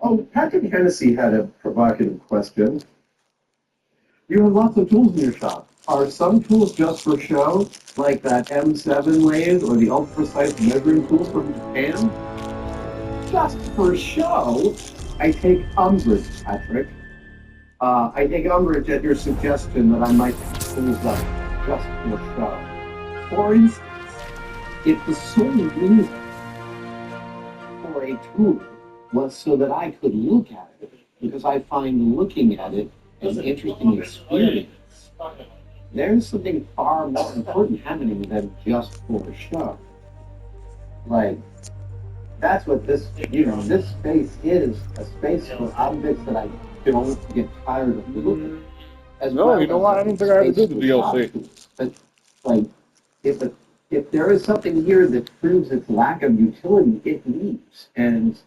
Oh, Patrick Hennessy had a provocative question. You have lots of tools in your shop. Are some tools just for show, like that M7 lathe or the ultra-precise measuring tool from Japan? Just for show? I take umbrage, Patrick. I take umbrage at your suggestion that I might pick tools up just for show. For instance, if the sole reason for a tool was so that I could look at it, because I find looking at it an interesting experience, there's something far more important happening than just for show. Like, that's what this, this space is, a space for objects that I don't get tired of looking at. No, you know what? I don't think I ever did the DLC. But, like, if there is something here that proves its lack of utility, it leaves. And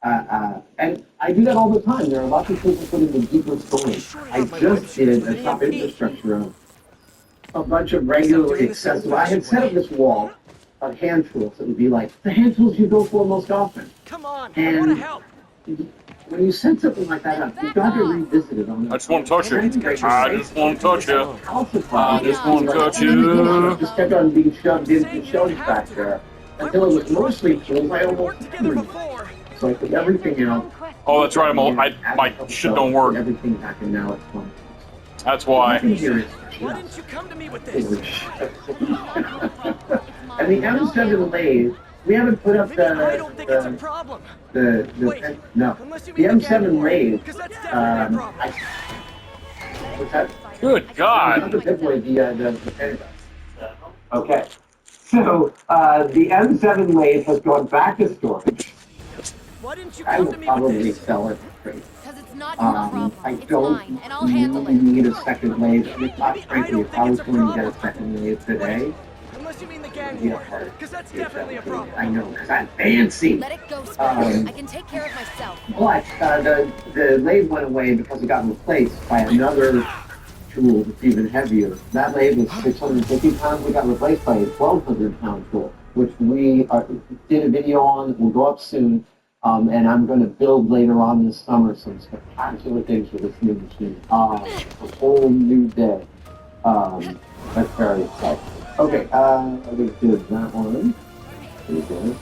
I do that all the time. There are lots of tools that put in the deeper storage. I just did a top infrastructure of a bunch of regularly accessible. I had set up this wall of hand tools that would be like the hand tools you go for most often. Come on, and I want to help. When you set something like that up, you've got to revisit it on the. I just want to touch you. I just want to touch you. I just want to touch you. Just kept on being shoved into shelves back there until it was mostly full. I almost so I put everything out. Oh, that's right. My shit don't work. Everything back and now it's fun. That's why. Why didn't you come to me with this? And the M7 lathe, we haven't put up I don't think it's a problem. No. The M7 lathe, what's that? Good God. Okay. So, the M7 lathe has gone back to storage. Why didn't you I come will to me probably with this? sell it for free. Because it's not your problem. I It's don't mine, and I'll handle really it. need a second lathe. I mean, frankly, if I was going to get a second lathe today, Unless you mean the gang yeah, war, because that's definitely a problem. I know, because I'm fancy. Let it go, Spark. I can take care of myself. But the lathe went away because it got replaced by another tool that's even heavier. That lathe was 650 pounds. We got replaced by a 1,200-pound tool, which we did a video on. Will go up soon. And I'm going to build later on this summer some spectacular things with this new machine. A whole new day. That's very exciting. Okay, we did that one. Pretty good.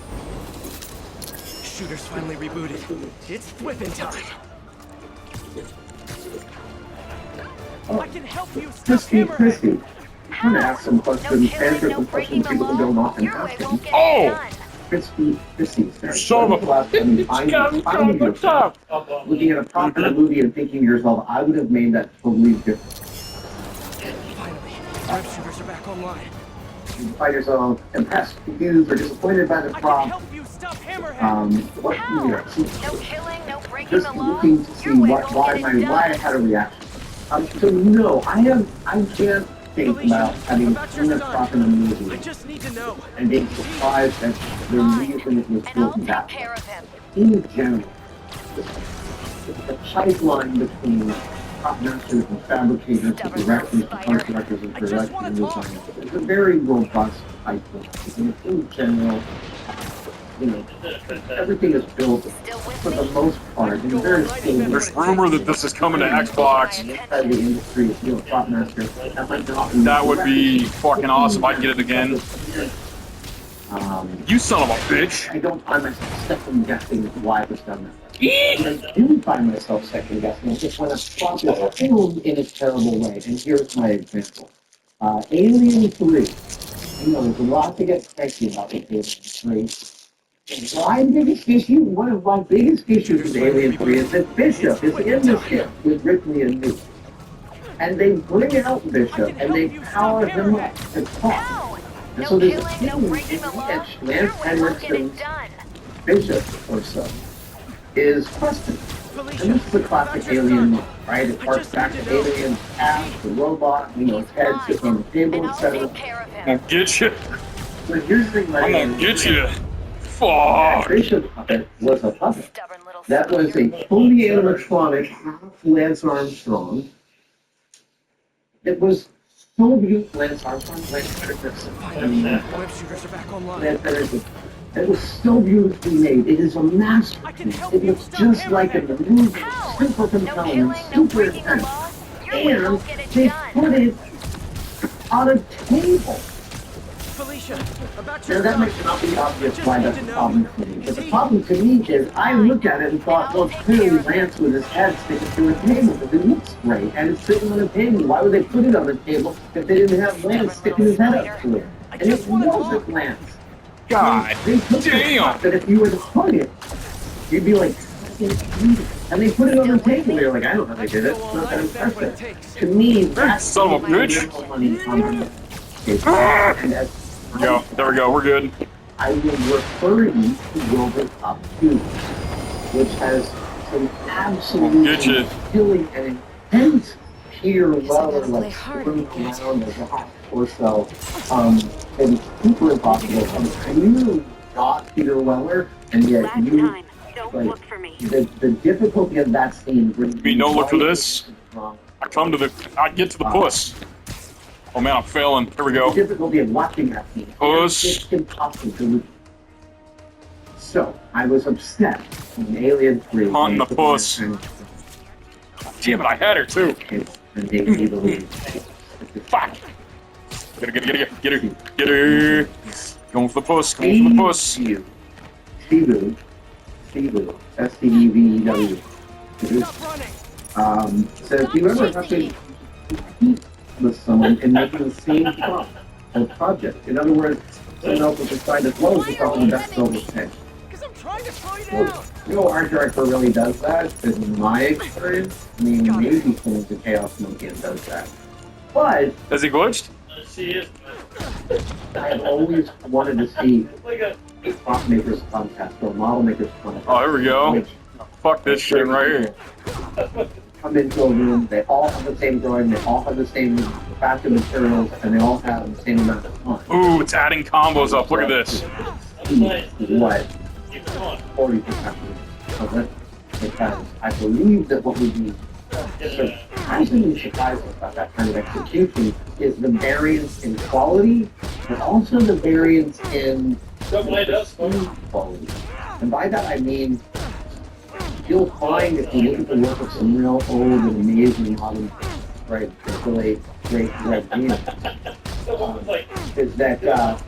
Shooter's finally rebooted. It's whipping time. I can help you stop Christy, I'm going to ask some questions, answer some questions people don't often ask. Oh! Christy, son of a bitch! Looking at a popular movie and thinking to yourself, I would have made that totally different. Finally, web shooters are back online. You find yourself impressed, confused, or disappointed by the I can prop. help you stop Hammerhead. What No killing, no breaking just the law. looking to see why I had a reaction. So no, I can't think about having seen a prop in a movie I just need to know. and being surprised at the reason it was And I'll built take that care way. of him. In general, the pipeline between prop masters and fabricators, and directors, and art directors, and production and designers is a very robust pipeline. In general, everything is built for the most part in very stable. There's rumor that this is coming to Xbox. Inside the industry, if you're a prop master, That would be fucking awesome. I'd get it again. You son of a bitch! I don't find myself second guessing why it was done that way. I do find myself second guessing it just when a prop is filmed in a terrible way. And here's my example. Alien 3. There's a lot to get cranky about with Alien 3. One of my biggest issues with Alien 3 is that Bishop is in the ship with Ripley and Luke. And they bring out Bishop and they power him up to talk. And so there's a scene in which Lance Henriksen's Bishop or so is questioned. And this is a classic Alien moment, right? It harks back to Alien's past, the robot, its head sitting on the table, etc. I'll get you. But here's the thing, I'm gonna get you. Fuck. Bishop's puppet was a puppet. That was a fully animatronic Lance Armstrong. It was so beautiful. Lance Armstrong, Lance Henriksen. Finally, web shooters are back online. Lance Henriksen. It was so beautifully made. It is a masterpiece. It looks just like in the movie. Super No compelling, killing, no super breaking the intense. law. Your way And won't get it they done. put it on a table. Felicia, about Now your that gun. makes not be obvious Just why need that's to a know. problem to me. But Is the he- problem to me is I look at it and thought, well, clearly Lance with his head sticking through a table, but it looks great, and it's sitting on a table. Why would they put it on a table if they didn't have Lance sticking his head up through it? And it wasn't Lance. God They took the damn. shot that if you were to hug it, you'd be like, and they put it on the table. You're like, I don't know how they did it. It's not that impressive. To me, that's Son of a bitch. And as There we go. We're good. I will refer you to Wilbur Top 2, which has some Get you. absolutely killing and intense sheer Guess I level gotta play of hard screwing to get. around as a half or so. And super impossible. And clearly not Peter Weller, and yet Last you, time, don't like, look for me. the difficulty of that scene brings mean, don't look for right this? wrong. I get to the puss. Oh man, I'm failing. Here we The go. difficulty of watching that scene. Puss. It's impossible to. So, I was upset when Alien 3... Hunting the puss. Damn it, I had her too. And they made me believe. Fuck. Get her. Going for the puss. Going for the puss. Stevu. S-T-E-V-E-W. Stop running. Says, do you ever have to compete with someone in making the same prop or project? In other words, someone else will decide to close the problem that's over pay. Because I'm trying to find out. You know, art director really does that, in my experience. I mean, maybe Kings of Chaos Monkey does that. But Is he glitched? I have always wanted to see a prop makers contest or a model makers contest. Oh, here we go. Which Fuck this shit right here. come into a room, they all have the same drawing, they all have the same basket of materials, and they all have the same amount of time. Ooh, it's adding combos up. Look at this. What? 40% of it. Because I believe that what would be surprisingly surprising about that kind of execution is the variance in quality, but also the variance in quality. And by that I mean, you'll find if you look at the work of some real old and amazing modern, right, really great red games, is that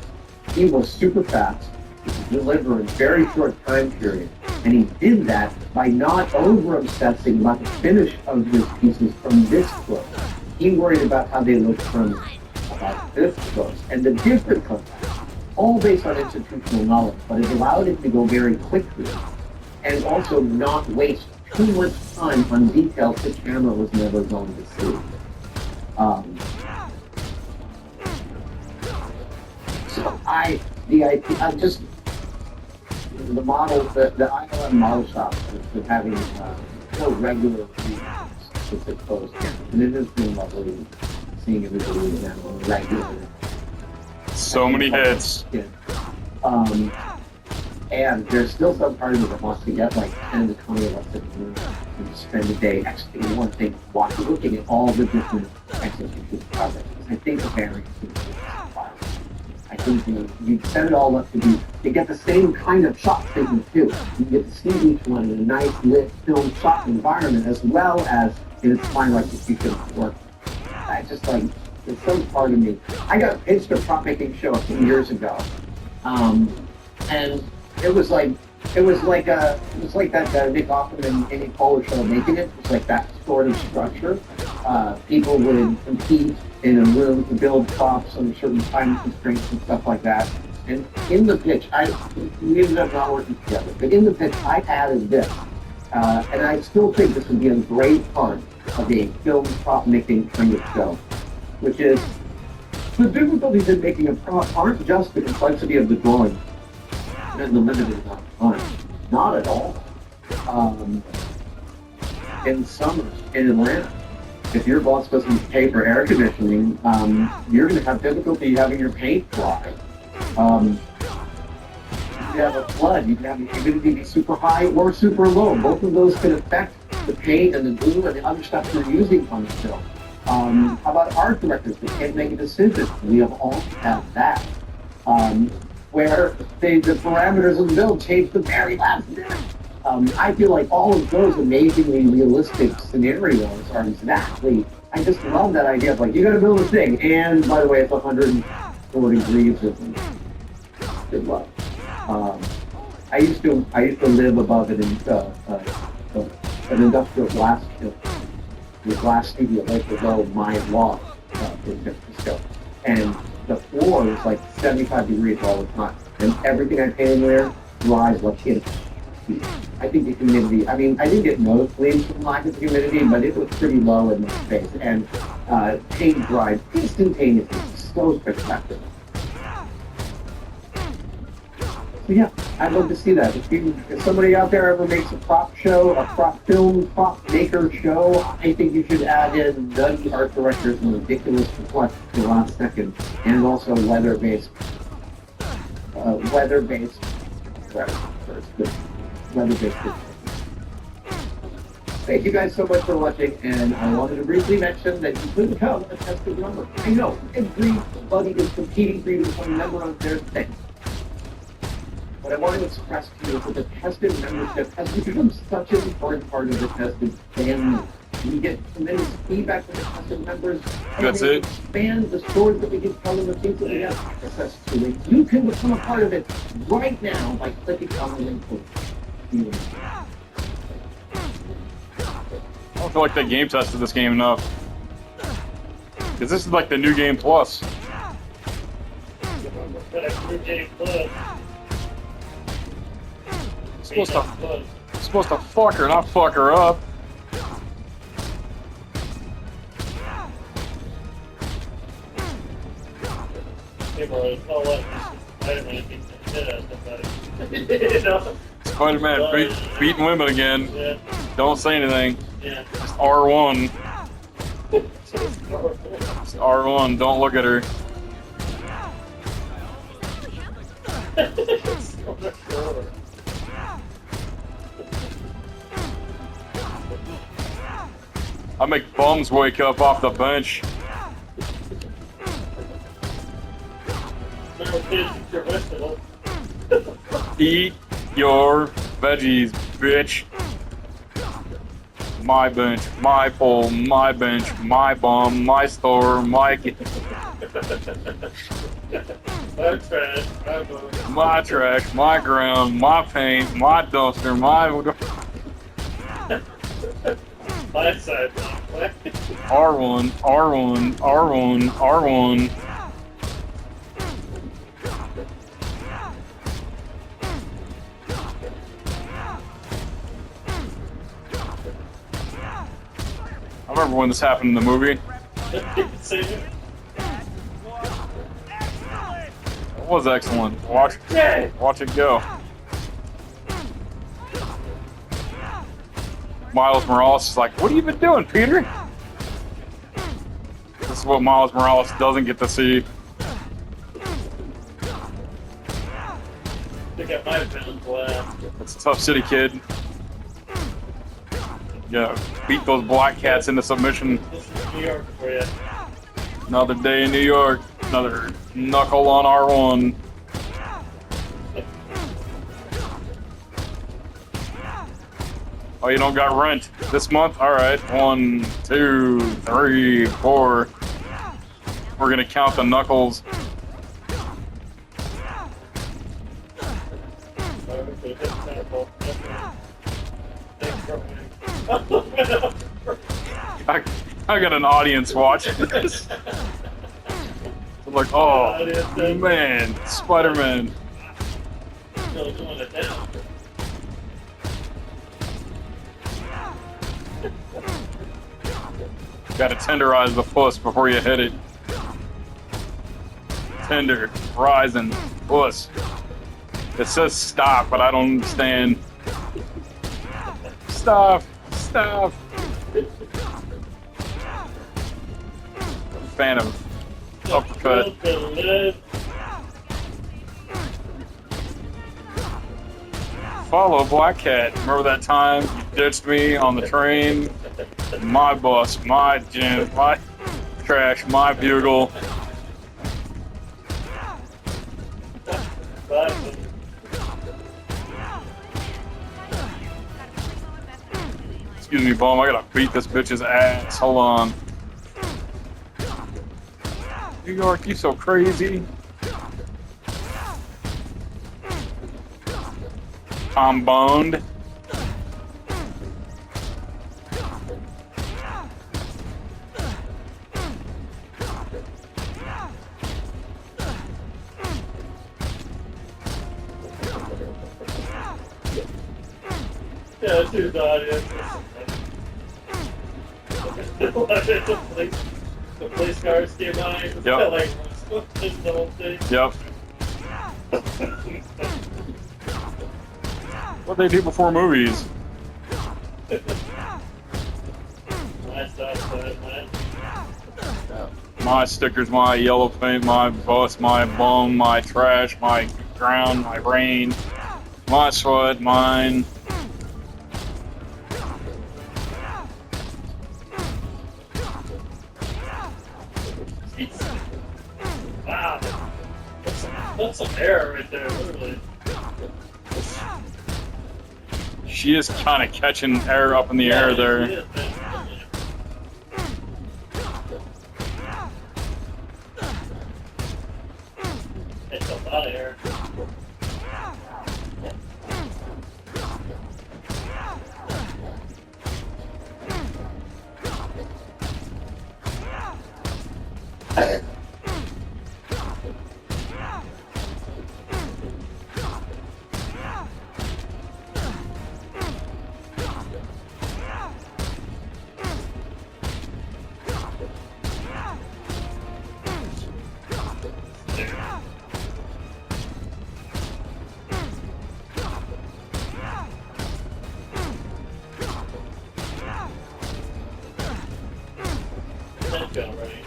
he was super fast, he could deliver in a very short time period, and he did that by not over-obsessing about the finish of his pieces from this close. He worried about how they looked from about this close, and the different contacts, all based on institutional knowledge, but it allowed him to go very quickly, and also not waste too much time on details the camera was never going to see. So the model, the ILM model shop has been having more regular reviews since it closed down, and it has been lovely seeing everybody now regularly. So many hits. Yeah. And there's still some part of me that wants to get like 10 to 20 of us in the room and spend a day executing one thing, looking at all the different execution projects. I think the variance is fine. I think you set it all up to get the same kind of shot taken too. You get to see each one in a nice lit film shot environment as well as in its final execution of work. I just like, there's some part of me. I got pitched a prop making show a few years ago. And it was like that Nick Offerman and Amy Poehler show making it. It was like that sort of structure. People would compete in a room to build props on certain time constraints and stuff like that. And in the pitch, we ended up not working together. But in the pitch, I added this, and I still think this would be a great part of a film prop making kind of show, which is the difficulties in making a prop aren't just the complexity of the drawing and the limited amount of time. Not at all. In summer in Atlanta, if your boss doesn't pay for air conditioning, you're going to have difficulty having your paint dry. You could have a flood. You could have the humidity be super high or super low. Both of those can affect the paint and the glue and the other stuff you're using on the film. How about art directors that can't make a decision? We have all had that. where the parameters of the build change the very last minute. I feel like all of those amazingly realistic scenarios are exactly. I just love that idea of like you got to build a thing, and by the way, it's 104 degrees. Good luck. I used to live above an industrial glass studio right below my loft in San Francisco, and the floor was like 75 degrees all the time, and everything I painted there dries like in. I think the humidity, I mean, I didn't get nosebleeds from lack of humidity, but it was pretty low in my space, and paint dried instantaneously, so spectacular. So yeah, I'd love to see that. If somebody out there ever makes a prop show, a prop film, prop maker show, I think you should add in nutty art directors and ridiculous flex to the last second, and also weather-based, weather-based Thank you guys so much for watching, and I wanted to briefly mention that you could become a tested member. I know, everybody is competing for you to become a member on their thing. What I want to express to you is that the tested membership has become such an important part of the tested family. We get tremendous feedback from the tested members. That's it. Expand the stories that we can tell and the things that we have access to. And you can become a part of it right now by clicking on the link below. I don't feel like they game tested this game enough. Because this is like the new game plus. Supposed to fuck her, not fuck her up. Spider-Man beating women again. Yeah. Don't say anything. Yeah. Just R1. Just R1. Don't look at her. I make bums wake up off the bench. Eat your veggies, bitch. My bench, my pole, my bench, my bum, my store, my my trash, my ground, my paint, my dumpster, my My side. R1, R1, R1, R1. I remember when this happened in the movie. It was excellent. Watch it go. Miles Morales is like, what have you been doing, Peter? This is what Miles Morales doesn't get to see. It's a tough city kid. Yeah, beat those black cats into submission. This is New York for you. Another day in New York. Another knuckle on R1. Oh, you don't got rent this month? Alright. 1, 2, 3, 4. We're gonna count the knuckles. I got an audience watching this. I'm like, oh man, Spider-Man. Gotta tenderize the puss before you hit it. Tender, rising, puss. It says stop, but I don't understand. Stop, stop. Fan of uppercut. Follow Black Cat. Remember that time you ditched me on the train? My bus, my gym, my trash, my bugle. Excuse me, bum. I gotta beat this bitch's ass. Hold on. New York, you so crazy. I'm boned. Yeah, it's too audience. The police cars came by. Yep. Like, just the whole thing. Yep. What they do before movies? Last outside, man. My stickers, my yellow paint, my bus, my bum, my trash, my ground, my rain, my sweat, mine. Wow. That's some air right there, literally. She is kind of catching air up in the air there. It is, man. It's a lot of air. That gun ready.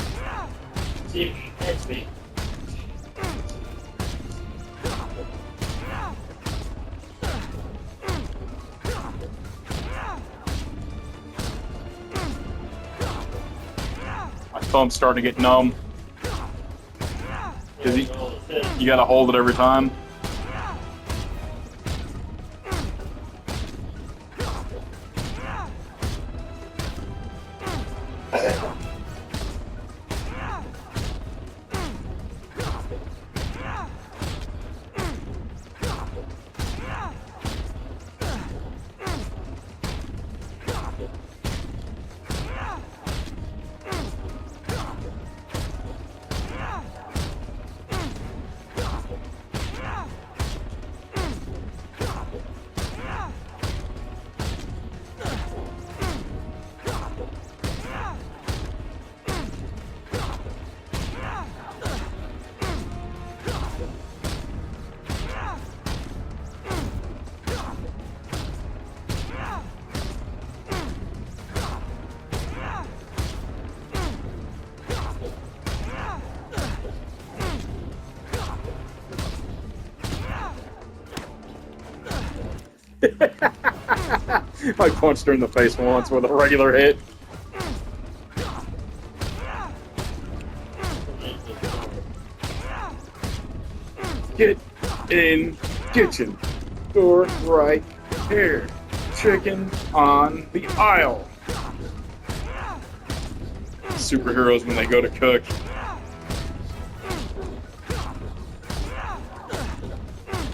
See if he hits me. My thumb's starting to get numb. Is he- Roll his head. You gotta hold it every time. I punched her in the face once with a regular hit. Get in kitchen. Door right here. Chicken on the aisle. Superheroes when they go to cook.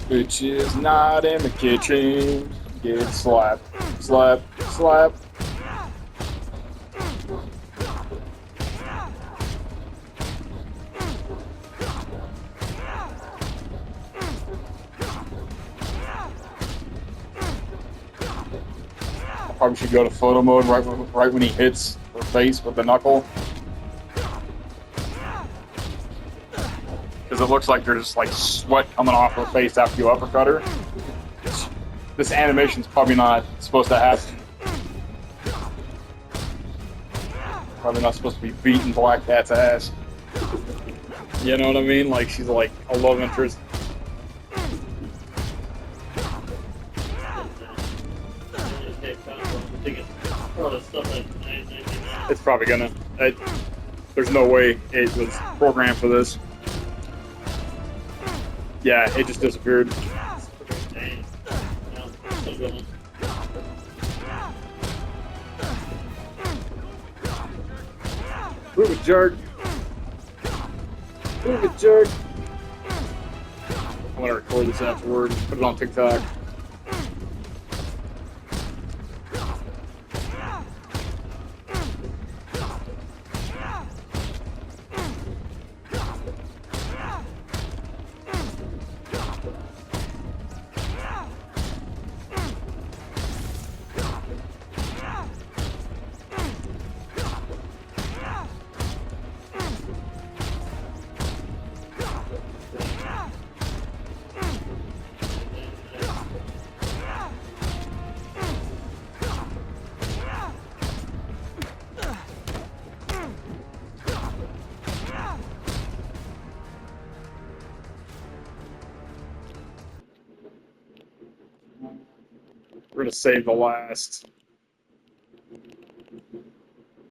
Bitch is not in the kitchen. Get slapped. Slap. Slap. Probably should go to photo mode right when he hits her face with the knuckle. Because it looks like there's like sweat coming off her face after you uppercut her. This animation's probably not supposed to happen. Probably not supposed to be beating Black Cat's ass. You know what I mean? Like she's like a love interest. It's probably gonna. There's no way it was programmed for this. Yeah, it just disappeared. Move it, jerk. Move it, jerk. I'm gonna record this afterward. Put it on TikTok. We're gonna save the last